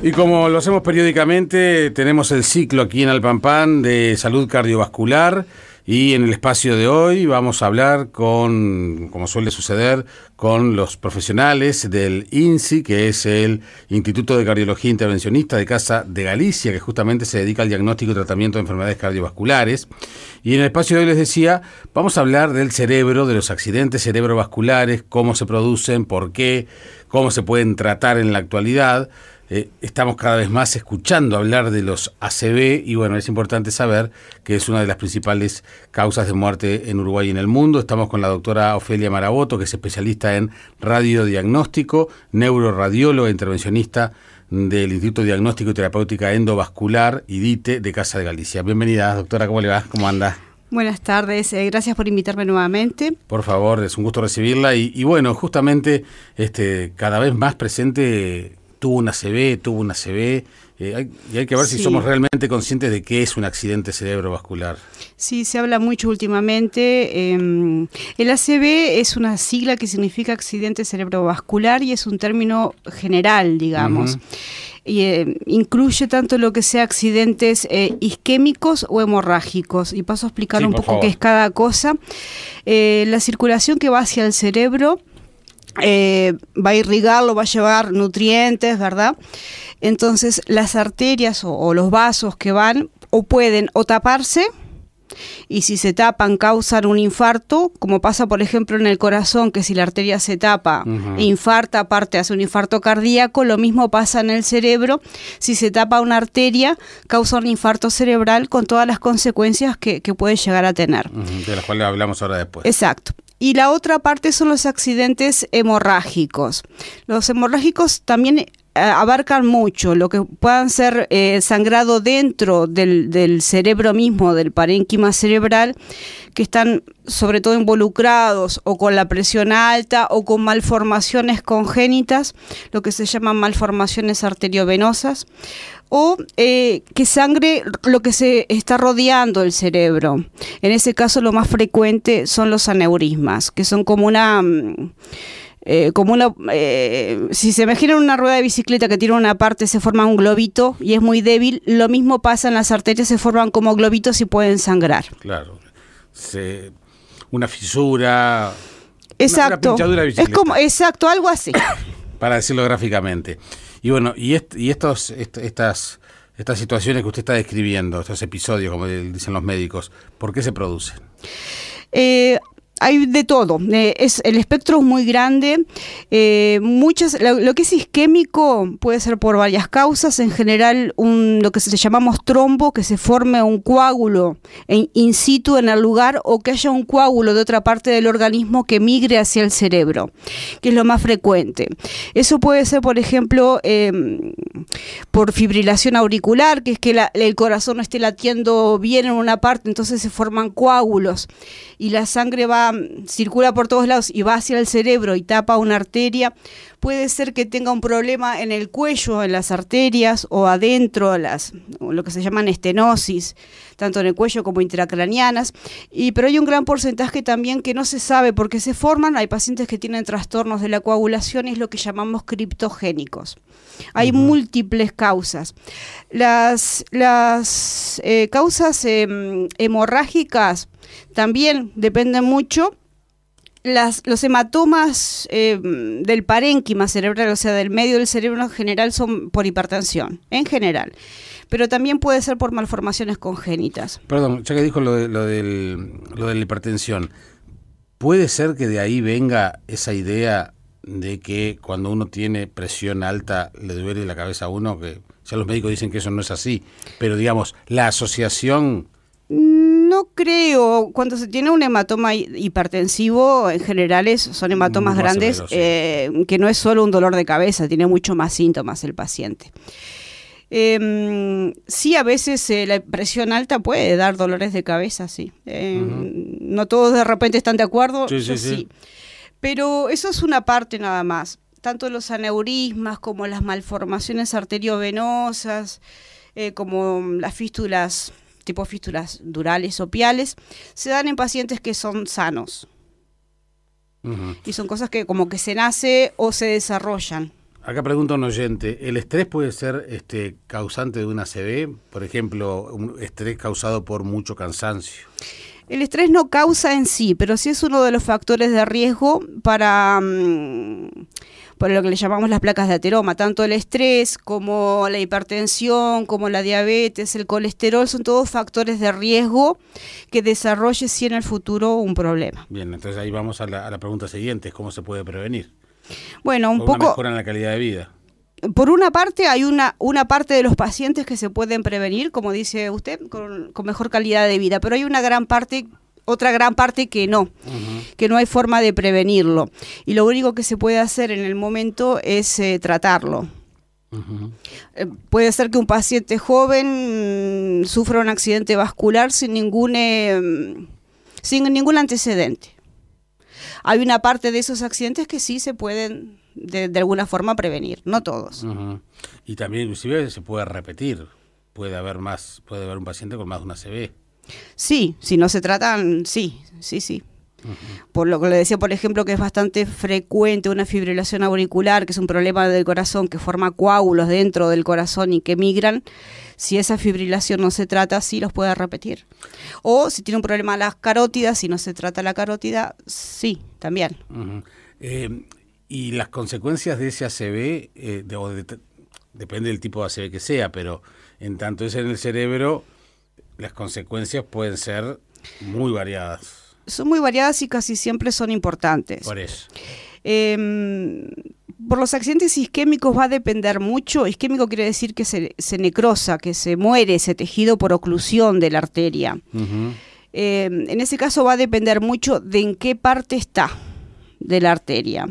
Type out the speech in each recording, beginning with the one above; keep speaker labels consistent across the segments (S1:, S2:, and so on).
S1: Y como lo hacemos periódicamente, tenemos el ciclo aquí en Alpampán de salud cardiovascular y en el espacio de hoy vamos a hablar con, como suele suceder, con los profesionales del INSI, que es el Instituto de Cardiología Intervencionista de Casa de Galicia, que justamente se dedica al diagnóstico y tratamiento de enfermedades cardiovasculares. Y en el espacio de hoy les decía, vamos a hablar del cerebro, de los accidentes cerebrovasculares, cómo se producen, por qué, cómo se pueden tratar en la actualidad. Estamos cada vez más escuchando hablar de los ACV y bueno, es importante saber que es una de las principales causas de muerte en Uruguay y en el mundo. Estamos con la doctora Ofelia Maraboto, que es especialista en radiodiagnóstico, neuroradióloga, intervencionista del Instituto de Diagnóstico y Terapéutica Endovascular, IDITE, de Casa de Galicia. Bienvenida, doctora, ¿cómo le va? ¿Cómo anda?
S2: Buenas tardes, gracias por invitarme nuevamente.
S1: Por favor, es un gusto recibirla y bueno, justamente cada vez más presente tuvo un ACV, y hay que ver si somos realmente conscientes de qué es un accidente cerebrovascular.
S2: Sí, se habla mucho últimamente. El ACV es una sigla que significa accidente cerebrovascular y es un término general, digamos. Y, incluye tanto lo que sea accidentes isquémicos o hemorrágicos. Y paso a explicar un poco qué es cada cosa. La circulación que va hacia el cerebro va a irrigarlo, va a llevar nutrientes, ¿verdad? Entonces las arterias o los vasos que van o pueden o taparse, y si se tapan causan un infarto, como pasa por ejemplo en el corazón, que si la arteria se tapa e infarta, aparte hace un infarto cardíaco. Lo mismo pasa en el cerebro, si se tapa una arteria causa un infarto cerebral con todas las consecuencias que puede llegar a tener.
S1: De las cuales hablamos ahora después.
S2: Exacto. Y la otra parte son los accidentes hemorrágicos. Los hemorrágicos también abarcan mucho, lo que puedan ser sangrado dentro del cerebro mismo, del parénquima cerebral, que están sobre todo involucrados o con la presión alta o con malformaciones congénitas, lo que se llaman malformaciones arteriovenosas, o que sangre lo que se está rodeando el cerebro. En ese caso lo más frecuente son los aneurismas, que son como si se imaginan una rueda de bicicleta que tiene una parte, se forma un globito y es muy débil. Lo mismo pasa en las arterias, se forman como globitos y pueden sangrar.
S1: Claro, una fisura,
S2: exacto,
S1: una pinchadura de bicicleta.
S2: Es como, exacto, algo así.
S1: Para decirlo gráficamente. Y bueno, estas situaciones que usted está describiendo, estos episodios, como dicen los médicos, ¿por qué se producen?
S2: Hay de todo, el espectro es muy grande. Lo que es isquémico puede ser por varias causas. En general lo que llamamos trombo, que se forme un coágulo in situ en el lugar, o que haya un coágulo de otra parte del organismo que migre hacia el cerebro, que es lo más frecuente. Eso puede ser, por ejemplo, por fibrilación auricular, que es que el corazón no esté latiendo bien en una parte, entonces se forman coágulos y la sangre circula por todos lados y va hacia el cerebro y tapa una arteria. Puede ser que tenga un problema en el cuello, en las arterias, o adentro, lo que se llaman estenosis, tanto en el cuello como intracraneanas. Pero hay un gran porcentaje también que no se sabe por qué se forman. Hay pacientes que tienen trastornos de la coagulación y es lo que llamamos criptogénicos. Hay múltiples causas. Las causas hemorrágicas también dependen mucho. Los hematomas del parénquima cerebral, o sea, del medio del cerebro en general, son por hipertensión, en general. Pero también puede ser por malformaciones congénitas.
S1: Perdón, ya que dijo lo de la hipertensión, ¿puede ser que de ahí venga esa idea de que cuando uno tiene presión alta le duele la cabeza a uno? Que ya los médicos dicen que eso no es así, pero digamos, la asociación...
S2: No creo. Cuando se tiene un hematoma hipertensivo, en general son hematomas grandes, severo, sí. Que no es solo un dolor de cabeza, tiene mucho más síntomas el paciente. Sí, a veces la presión alta puede dar dolores de cabeza, sí. No todos de repente están de acuerdo, sí. Pero eso es una parte nada más. Tanto los aneurismas como las malformaciones arteriovenosas, como las fístulas, tipo fístulas durales o piales, se dan en pacientes que son sanos. Y son cosas que como que se nace o se desarrollan.
S1: Acá pregunta un oyente, ¿el estrés puede ser causante de una ACV? Por ejemplo, un estrés causado por mucho cansancio.
S2: El estrés no causa en sí, pero sí es uno de los factores de riesgo para lo que le llamamos las placas de ateroma. Tanto el estrés como la hipertensión, como la diabetes, el colesterol, son todos factores de riesgo que desarrolle sí en el futuro un problema.
S1: Bien, entonces ahí vamos a la pregunta siguiente, ¿cómo se puede prevenir?
S2: Bueno, un
S1: ¿O
S2: poco...
S1: una mejora en la calidad de vida?
S2: Por una parte, hay una parte de los pacientes que se pueden prevenir, como dice usted, con mejor calidad de vida, pero hay una gran parte, otra gran parte que no, que no hay forma de prevenirlo. Y lo único que se puede hacer en el momento es tratarlo. Puede ser que un paciente joven sufra un accidente vascular sin ningún antecedente. Hay una parte de esos accidentes que sí se pueden de alguna forma prevenir, no todos.
S1: Y también inclusive se puede repetir, puede haber un paciente con más de una ACV.
S2: Sí, si no se tratan, sí. Por lo que le decía, por ejemplo, que es bastante frecuente una fibrilación auricular, que es un problema del corazón que forma coágulos dentro del corazón y que migran. Si esa fibrilación no se trata, sí los puede repetir. O si tiene un problema de las carótidas, si no se trata la carótida, sí, también.
S1: Y las consecuencias de ese ACV, depende del tipo de ACV que sea, pero en tanto es en el cerebro, las consecuencias pueden ser muy variadas.
S2: Son muy variadas y casi siempre son importantes.
S1: Por eso.
S2: Por los accidentes isquémicos va a depender mucho. Isquémico quiere decir que se necrosa, que se muere ese tejido por oclusión de la arteria. En ese caso va a depender mucho de en qué parte está de la arteria.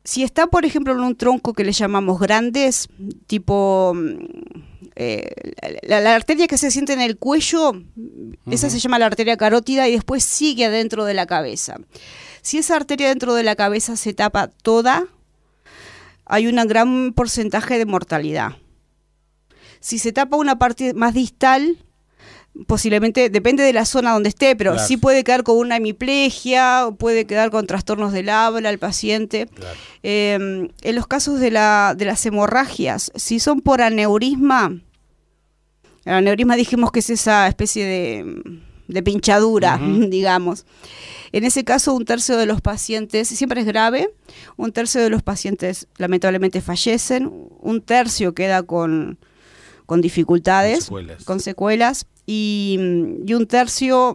S2: Si está, por ejemplo, en un tronco que le llamamos grandes, tipo la arteria que se siente en el cuello, esa se llama la arteria carótida y después sigue adentro de la cabeza. Si esa arteria dentro de la cabeza se tapa toda, hay un gran porcentaje de mortalidad. Si se tapa una parte más distal, posiblemente, depende de la zona donde esté, pero claro, sí puede quedar con una hemiplegia, puede quedar con trastornos del habla el paciente. Claro. En los casos de las hemorragias, si son por aneurisma, el aneurisma dijimos que es esa especie de pinchadura, digamos. En ese caso, 1/3 de los pacientes, siempre es grave, 1/3 de los pacientes lamentablemente fallecen, 1/3 queda con dificultades, con secuelas. Y 1/3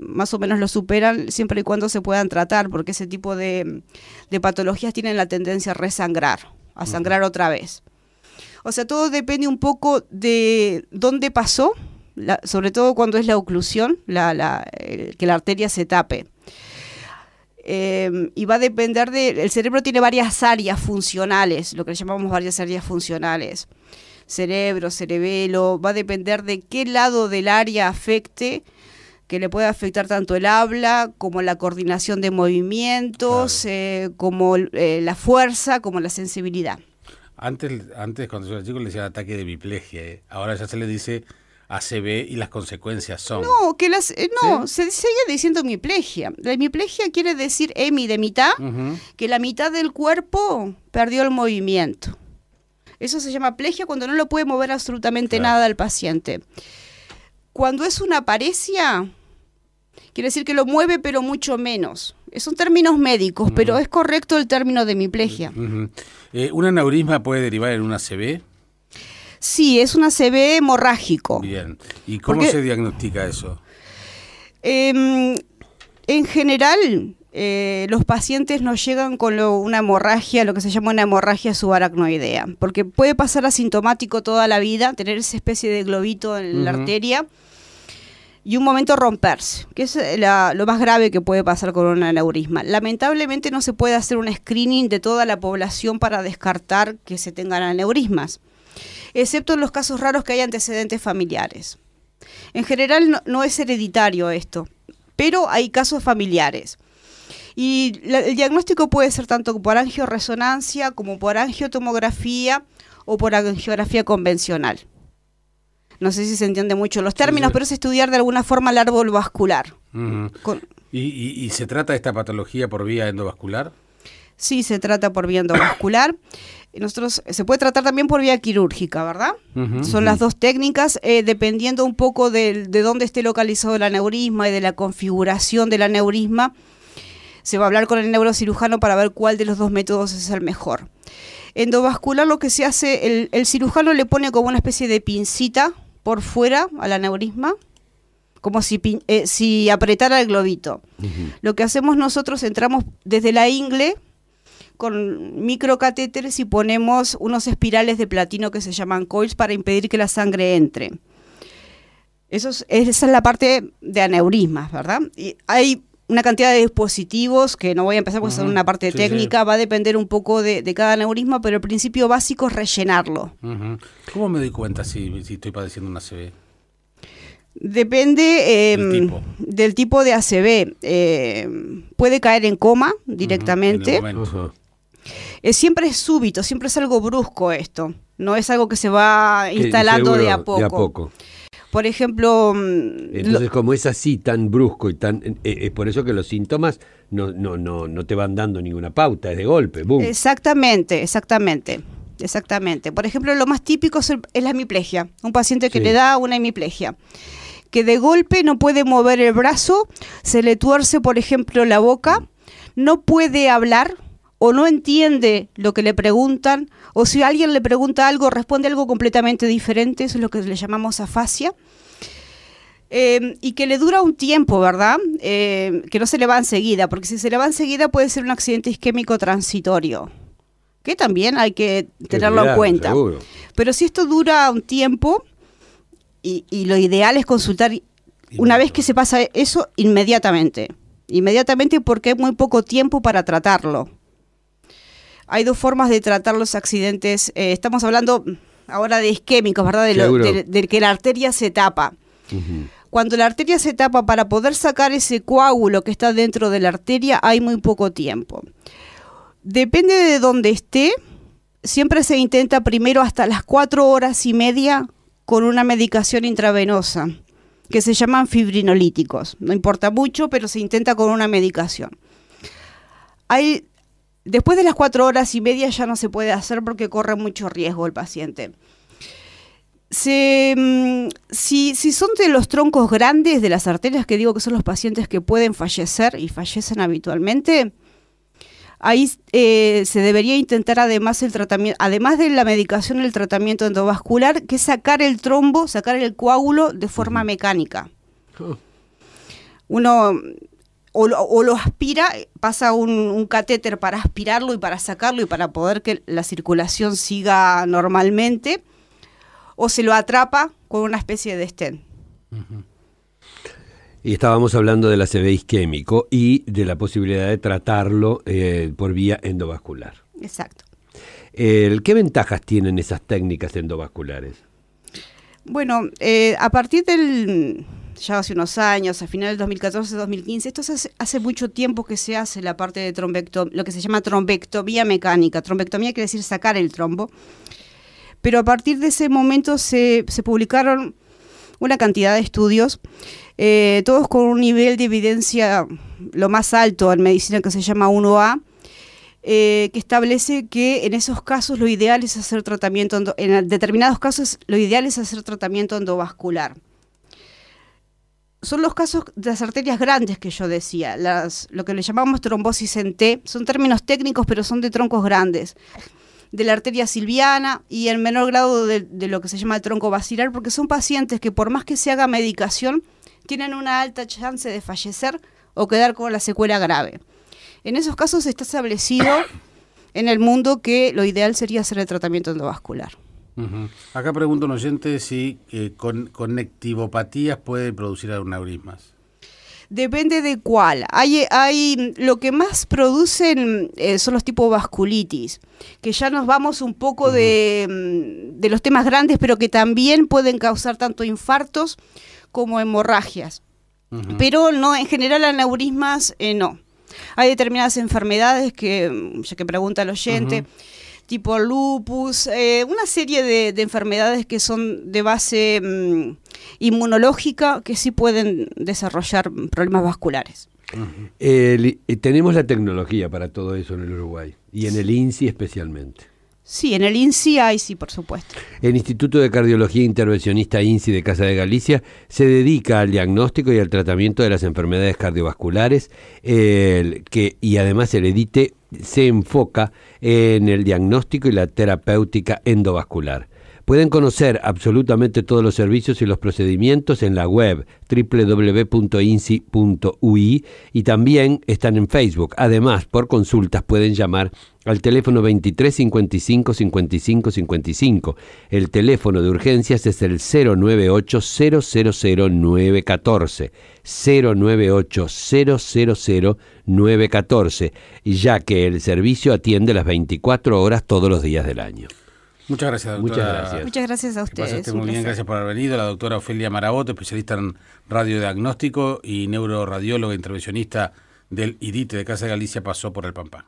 S2: más o menos lo superan siempre y cuando se puedan tratar, porque ese tipo de patologías tienen la tendencia a resangrar, a sangrar otra vez. O sea, todo depende un poco de dónde pasó, sobre todo cuando es la oclusión, que la arteria se tape. Y va a depender el cerebro tiene varias áreas funcionales, lo que le llamamos varias áreas funcionales. Cerebro, cerebelo, va a depender de qué lado del área afecte, que le puede afectar tanto el habla como la coordinación de movimientos, claro, como la fuerza, como la sensibilidad. Antes
S1: cuando yo era chico le decía ataque de hemiplegia, ahora ya se le dice ACV y las consecuencias son...
S2: No, se sigue diciendo hemiplegia. La hemiplegia quiere decir hemi de mitad, que la mitad del cuerpo perdió el movimiento. Eso se llama plegia cuando no lo puede mover absolutamente nada el paciente. Cuando es una paresia, quiere decir que lo mueve pero mucho menos. Son términos médicos, pero es correcto el término de hemiplegia.
S1: ¿Un aneurisma puede derivar en una ACV?
S2: Sí, es un ACV hemorrágico.
S1: Bien. ¿Y cómo se diagnostica eso?
S2: En general... los pacientes no llegan con una hemorragia, lo que se llama una hemorragia subaracnoidea, porque puede pasar asintomático toda la vida, tener esa especie de globito en la arteria y un momento romperse, que es lo más grave que puede pasar con un aneurisma. Lamentablemente no se puede hacer un screening de toda la población para descartar que se tengan aneurismas, excepto en los casos raros que hay antecedentes familiares. En general no es hereditario esto, pero hay casos familiares. Y el diagnóstico puede ser tanto por angioresonancia como por angiotomografía o por angiografía convencional. No sé si se entiende mucho los términos, pero es estudiar de alguna forma el árbol vascular.
S1: ¿Y se trata esta patología por vía endovascular?
S2: Sí, se trata por vía endovascular. Nosotros se puede tratar también por vía quirúrgica, ¿verdad? Son las dos técnicas, dependiendo un poco de dónde esté localizado el aneurisma y de la configuración del aneurisma. Se va a hablar con el neurocirujano para ver cuál de los dos métodos es el mejor. Endovascular, lo que se hace, el cirujano le pone como una especie de pincita por fuera al aneurisma, como si apretara el globito. Lo que hacemos nosotros, entramos desde la ingle con microcatéteres y ponemos unos espirales de platino que se llaman coils para impedir que la sangre entre. Esa es la parte de aneurismas, ¿verdad? Y hay una cantidad de dispositivos que no voy a empezar porque son una parte técnica, va a depender un poco de cada aneurisma, pero el principio básico es rellenarlo.
S1: ¿Cómo me doy cuenta si estoy padeciendo una ACV?
S2: Depende del tipo de ACV. Puede caer en coma directamente. Siempre es súbito, siempre es algo brusco esto. No es algo que se va instalando de a poco. Por ejemplo...
S3: Entonces, como es así, tan brusco y tan... es por eso que los síntomas no te van dando ninguna pauta, es de golpe, ¡boom! Exactamente.
S2: Por ejemplo, lo más típico es la hemiplegia. Un paciente que le da una hemiplegia, que de golpe no puede mover el brazo, se le tuerce, por ejemplo, la boca, no puede hablar o no entiende lo que le preguntan, o si alguien le pregunta algo, responde algo completamente diferente, eso es lo que le llamamos afasia, y que le dura un tiempo, ¿verdad? Que no se le va enseguida, porque si se le va enseguida puede ser un accidente isquémico transitorio, que también hay que tenerlo en cuenta. Seguro. Pero si esto dura un tiempo, y lo ideal es consultar una vez que se pasa eso, inmediatamente, porque hay muy poco tiempo para tratarlo. Hay dos formas de tratar los accidentes. Estamos hablando ahora de isquémicos, ¿verdad? De que la arteria se tapa. Cuando la arteria se tapa, para poder sacar ese coágulo que está dentro de la arteria, hay muy poco tiempo. Depende de dónde esté. Siempre se intenta primero hasta las 4 horas y media con una medicación intravenosa, que se llaman fibrinolíticos. No importa mucho, pero se intenta con una medicación. Después de las 4 horas y media ya no se puede hacer porque corre mucho riesgo el paciente. Si son de los troncos grandes de las arterias, que digo que son los pacientes que pueden fallecer y fallecen habitualmente, ahí se debería intentar además el tratamiento, además de la medicación, el tratamiento endovascular, que es sacar el trombo, sacar el coágulo de forma mecánica. Uno o lo aspira, pasa un catéter para aspirarlo y para sacarlo y para poder que la circulación siga normalmente, o se lo atrapa con una especie de stent.
S3: Y estábamos hablando del ACV isquémico y de la posibilidad de tratarlo por vía endovascular.
S2: Exacto.
S3: ¿Qué ventajas tienen esas técnicas endovasculares?
S2: Bueno, a partir ya hace unos años, a finales del 2014-2015, esto hace mucho tiempo que se hace la parte de lo que se llama trombectomía mecánica. Trombectomía quiere decir sacar el trombo. Pero a partir de ese momento se publicaron una cantidad de estudios, todos con un nivel de evidencia lo más alto en medicina, que se llama 1A, que establece que en esos casos lo ideal es hacer tratamiento, en determinados casos lo ideal es hacer tratamiento endovascular. Son los casos de las arterias grandes que yo decía, lo que le llamamos trombosis en T, son términos técnicos pero son de troncos grandes, de la arteria silviana y en menor grado de lo que se llama el tronco basilar, porque son pacientes que por más que se haga medicación, tienen una alta chance de fallecer o quedar con la secuela grave. En esos casos está establecido en el mundo que lo ideal sería hacer el tratamiento endovascular.
S1: Acá pregunta un oyente si con conectivopatías puede producir aneurismas.
S2: Depende de cuál. Lo que más producen son los tipos vasculitis, que ya nos vamos un poco de los temas grandes, pero que también pueden causar tanto infartos como hemorragias. Pero no, en general aneurismas no. Hay determinadas enfermedades ya que pregunta el oyente, tipo lupus, una serie de enfermedades que son de base inmunológica que sí pueden desarrollar problemas vasculares.
S3: Tenemos la tecnología para todo eso en el Uruguay y en el INSI especialmente.
S2: Sí, en el INSI hay, sí, por supuesto.
S3: El Instituto de Cardiología Intervencionista INSI de Casa de Galicia se dedica al diagnóstico y al tratamiento de las enfermedades cardiovasculares, y además el EDITE se enfoca en el diagnóstico y la terapéutica endovascular. Pueden conocer absolutamente todos los servicios y los procedimientos en la web www.insi.ui y también están en Facebook. Además, por consultas pueden llamar al teléfono 23 55 55 55. El teléfono de urgencias es el 098 000 914. 098 000 914, ya que el servicio atiende las 24 horas todos los días del año.
S1: Muchas gracias, doctora.
S3: Muchas gracias.
S2: Muchas gracias a ustedes.
S1: Pasaste muy bien, gracias por haber venido. La doctora Ofelia Maraboto, especialista en radiodiagnóstico y neuroradióloga intervencionista del IDITE de Casa de Galicia, pasó por el Pampán.